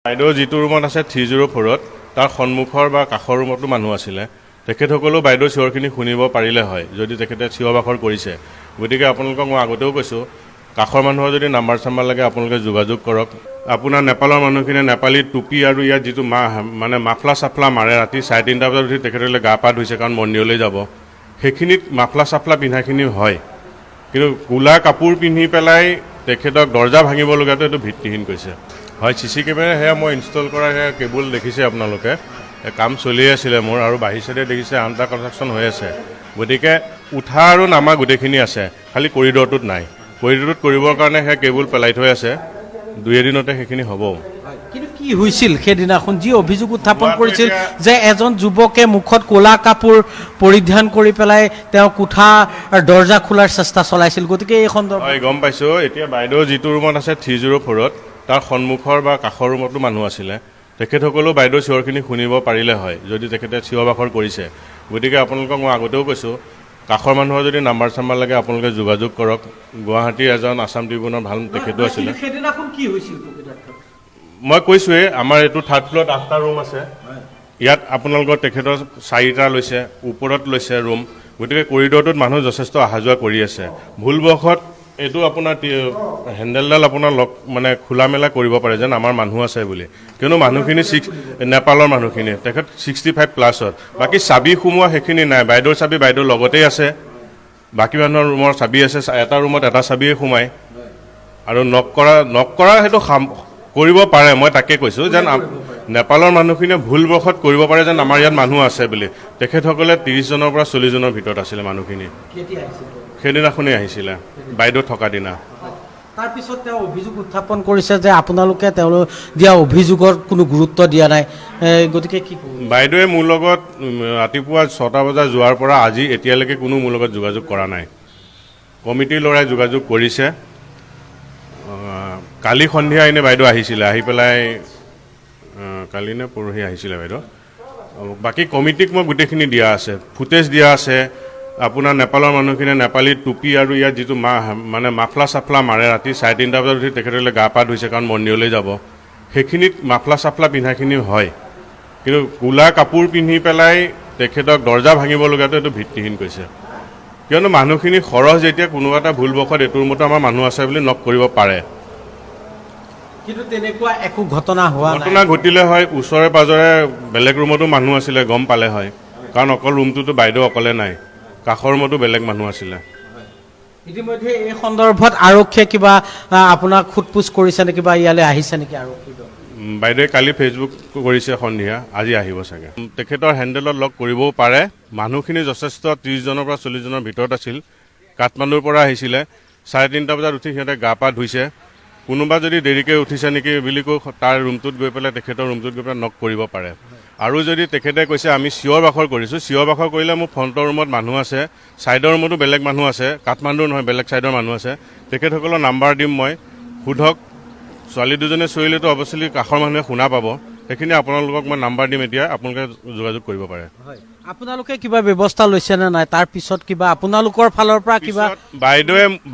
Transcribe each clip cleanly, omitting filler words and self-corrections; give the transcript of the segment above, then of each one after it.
বাইদেউ যিটো ৰুমত আছে 304ত তাৰ সন্মুখৰ বা কাষৰ ৰুমতো মানুহ আছিলে তেখেতসকলেও বাইদেউ চিঞৰখিনি শুনিব পাৰিলে হয় যদি তেখেতে চিঞৰ বাখৰ কৰিছে গতিকে আপোনালোকক মই আগতেও কৈছোঁ কাষৰ মানুহৰ যদি নাম্বাৰ চাম্বাৰ লাগে আপোনালোকে যোগাযোগ কৰক আপোনাৰ নেপালৰ মানুহখিনিয়ে নেপালী টুপি আৰু ইয়াত যিটো মানে মাফলা চাফলা মাৰে ৰাতি 3:30 বজাত উঠি তেখেতসকলে গা পা ধুইছে কাৰণ মন্দিৰলৈ যাব সেইখিনিত মাফলা চাফলা পিন্ধাখিনি হয় কিন্তু কোলা কাপোৰ পিন্ধি পেলাই তেখেতক দৰ্জা ভাঙিব লগাটো এইটো ভিত্তিহীন কৈছে হয় চিচি কেমেৰা সেয়া মই ইনষ্টল কৰা সেয়া কেবল দেখিছে আপোনালোকে কাম চলি আছিলে মোৰ আৰু বাহিৰ চাইডে দেখিছে আণ্ডাৰ কনষ্ট্ৰাকশ্যন হৈ আছে গতিকে উঠা আৰু নামা গোটেইখিনি আছে খালি কৰিডৰটোত নাই কৰিডৰটোত কৰিবৰ কাৰণে সেয়া কেবল পেলাই থৈ আছে 2 এদিনতে সেইখিনি হ'ব কিন্তু কি হৈছিল সেইদিনাখন যি অভিযোগ উত্থাপন কৰিছিল যে এজন যুৱকে মুখত ক'লা কাপোৰ পৰিধান কৰি পেলাই তেওঁ কোঠা দৰ্জা খোলাৰ চেষ্টা চলাইছিল গতিকে এই সন্দৰ্ভত হয় গম পাইছোঁ এতিয়া বাইদেউ যিটো ৰুমত আছে 304ত তাৰ সন্মুখৰ বা কাষৰ ৰুমতো মানুহ আছিলে তেখেতসকলেও বাইদেউ চিঞৰখিনি শুনিব পাৰিলে হয় যদি তেখেতে চিঞৰ বাখৰ কৰিছে গতিকে আপোনালোকক মই আগতেও কৈছোঁ কাষৰ মানুহৰ যদি নাম্বাৰ চাম্বাৰ লাগে আপোনালোকে যোগাযোগ কৰক গুৱাহাটীৰ এজন আছাম ট্ৰিবিউনৰ ভাল তেখেতো আছিলে মই কৈছোঁৱেই আমাৰ এইটো 3rd ফ্ল'ৰত 8টা ৰুম আছে ইয়াত আপোনালোকৰ তেখেতৰ 4টা লৈছে ওপৰত লৈছে ৰুম গতিকে কৰিডৰটোত মানুহ যথেষ্ট অহা যোৱা কৰি আছে ভুলবশত এইটো আপোনাৰ হেণ্ডেলডাল আপোনাৰ লক মানে খোলা মেলা কৰিব পাৰে যেন আমাৰ মানুহ আছে বুলি কিয়নো মানুহখিনি নেপালৰ মানুহখিনি তেখেত 65+ত বাকী চাবি সোমোৱা সেইখিনি নাই বাইদেউৰ চাবি বাইদেউৰ লগতেই আছে বাকী মানুহৰ ৰুমৰ চাবি আছে এটা ৰুমত এটা চাবিয়ে সোমায় আৰু নক কৰা সেইটো কৰিব পাৰে মই তাকে কৈছোঁ যেন নেপালৰ মানুহখিনিয়ে ভুলবশত কৰিব পাৰে যেন আমাৰ ইয়াত মানুহ আছে বুলি তেখেতসকলে 30জনৰ পৰা 40জনৰ ভিতৰত আছিলে মানুহখিনি সেইদিনাখনেই আহিছিলে বাইদেউ থকা দিনা তাৰপিছত তেওঁ অভিযোগ উত্থাপন কৰিছে যে আপোনালোকে তেওঁলোক দিয়া অভিযোগৰ কোনো গুৰুত্ব দিয়া নাই গতিকে কি বাইদেৱে মোৰ লগত ৰাতিপুৱা 6টা বজা যোৱাৰ পৰা আজি এতিয়ালৈকে কোনো মোৰ লগত যোগাযোগ কৰা নাই কমিটিৰ ল'ৰাই যোগাযোগ কৰিছে কালি সন্ধিয়া এনে বাইদেউ আহিছিলে আহি পেলাই কালি নে পৰহি আহিছিলে বাইদেউ বাকী কমিটিক মই গোটেইখিনি দিয়া আছে ফুটেজ দিয়া আছে আপোনাৰ নেপালৰ মানুহখিনিয়ে নেপালী টুপি আৰু ইয়াত যিটো মানে মাফলা চাফলা মাৰে ৰাতি 3:30 বজাত উঠি তেখেতসকলে গা পা ধুইছে কাৰণ মন্দিৰলৈ যাব সেইখিনিত মাফলা চাফলা পিন্ধাখিনি হয় কিন্তু কোলা কাপোৰ পিন্ধি পেলাই তেখেতক দৰ্জা ভাঙিব লগাটো এইটো ভিত্তিহীন কৈছে কিয়নো মানুহখিনি খৰচ যেতিয়া কোনোবা এটা ভুলবশত এইটোৰ মতে আমাৰ মানুহ আছে বুলি নক কৰিব পাৰে কিন্তু তেনেকুৱা একো ঘটনা ঘটিলে হয় ওচৰে পাজৰে বেলেগ ৰুমতো মানুহ আছিলে গম পালে হয় কাৰণ অকল ৰুমটোতো বাইদেউ অকলে নাই কাষৰ ৰুমতো বেলেগ মানুহ আছিলে ইতিমধ্যে এই সন্দৰ্ভত আৰক্ষীয়ে কিবা আপোনাক সোধপোছ কৰিছে নেকি বা ইয়ালৈ আহিছে নেকি আৰক্ষী বাইদেৱে কালি ফেচবুক কৰিছে সন্ধিয়া আজি আহিব চাগে তেখেতৰ হেণ্ডেলত লক কৰিবও পাৰে মানুহখিনি যথেষ্ট 30জনৰ পৰা 40জনৰ ভিতৰত আছিল কাঠমাণ্ডুৰ পৰা আহিছিলে 3:30 বজাত উঠি সিহঁতে গা পা ধুইছে কোনোবা যদি দেৰিকৈ উঠিছে নেকি বুলি কৈ তাৰ ৰুমটোত গৈ পেলাই তেখেতৰ ৰুমটোত গৈ পেলাই নক কৰিব পাৰে আৰু যদি তেখেতে কৈছে আমি চিঞৰ বাখৰ কৰিছোঁ চিঞৰ বাখৰ কৰিলে মোৰ ফ্ৰণ্টৰ ৰুমত মানুহ আছে ছাইডৰ ৰুমতো বেলেগ মানুহ আছে কাঠমাণ্ডুৰ নহয় বেলেগ ছাইডৰ মানুহ আছে তেখেতসকলৰ নাম্বাৰ দিম মই সোধক ছোৱালী দুজনে চিঞৰিলেতো অৱশ্যে কাষৰ মানুহে শুনা পাব সেইখিনি আপোনালোকক মই নাম্বাৰ দিম এতিয়া আপোনালোকে যোগাযোগ কৰিব পাৰে আপোনালোকে কিবা ব্যৱস্থা লৈছে নে নাই তাৰ পিছত কিবা আপোনালোকৰ ফালৰ পৰা কিবা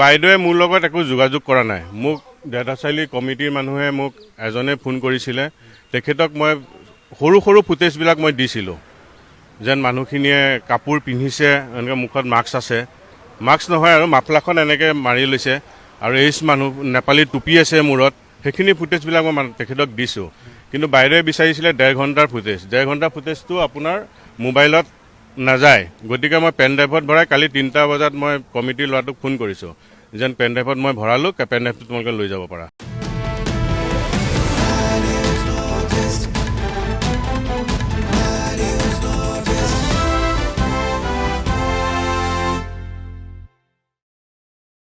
বাইদেৱে মোৰ লগত একো যোগাযোগ কৰা নাই মোক দেউতাচাইলি কমিটিৰ মানুহে মোক এজনে ফোন কৰিছিলে তেখেতক মই সৰু সৰু ফুটেজবিলাক মই দিছিলোঁ যেন মানুহখিনিয়ে কাপোৰ পিন্ধিছে এনেকৈ মুখত মাস্ক আছে মাস্ক নহয় আৰু মাফলাখন এনেকৈ মাৰি লৈছে আৰু এই মানুহ নেপালী টুপি আছে মূৰত সেইখিনি ফুটেজবিলাক মই তেখেতক দিছোঁ কিন্তু বাইদেৱে বিচাৰিছিলে 1.5 ঘণ্টাৰ ফুটেজ 1.5 ঘণ্টাৰ ফুটেজটো আপোনাৰ মোবাইলত নাযায় গতিকে মই পেন ড্ৰাইভত ভৰাই কালি 3টা বজাত মই কমিটিৰ ল'ৰাটোক ফোন কৰিছোঁ যেন পেন ড্ৰাইভত মই ভৰালোঁ পেন ড্ৰাইভটো তোমালোকে লৈ যাব পাৰা